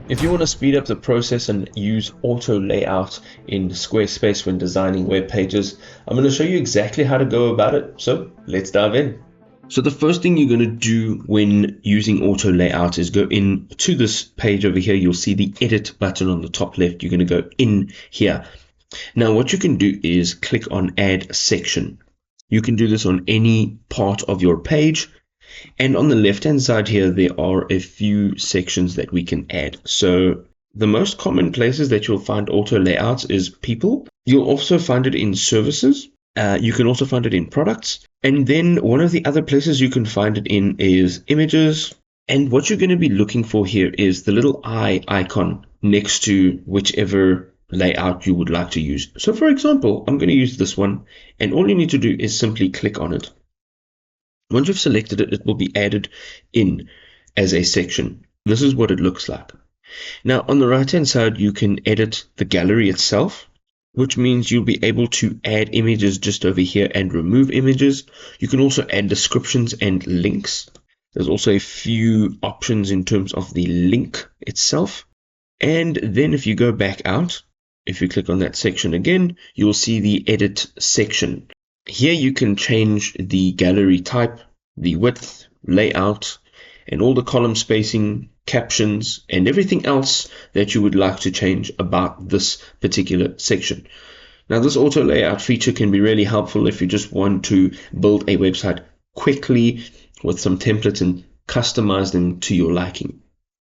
If you want to speed up the process and use auto layout in Squarespace when designing web pages, I'm going to show you exactly how to go about it. So let's dive in. So the first thing you're going to do when using auto layout is go in to this page over here. You'll see the edit button on the top left. You're going to go in here. Now what you can do is click on add section. You can do this on any part of your page. And on the left hand side here, there are a few sections that we can add. So the most common places that you'll find auto layouts is people. You'll also find it in services. You can also find it in products. And then one of the other places you can find it in is images. And what you're going to be looking for here is the little eye icon next to whichever layout you would like to use. So for example, I'm going to use this one, and all you need to do is simply click on it. Once you've selected it, it will be added in as a section. This is what it looks like. Now on the right hand side, you can edit the gallery itself, which means you'll be able to add images just over here and remove images. You can also add descriptions and links. There's also a few options in terms of the link itself. And then if you go back out, if you click on that section again, you'll see the edit section. Here you can change the gallery type, the width, layout, and all the column spacing, captions, and everything else that you would like to change about this particular section. Now this auto layout feature can be really helpful if you just want to build a website quickly with some templates and customize them to your liking.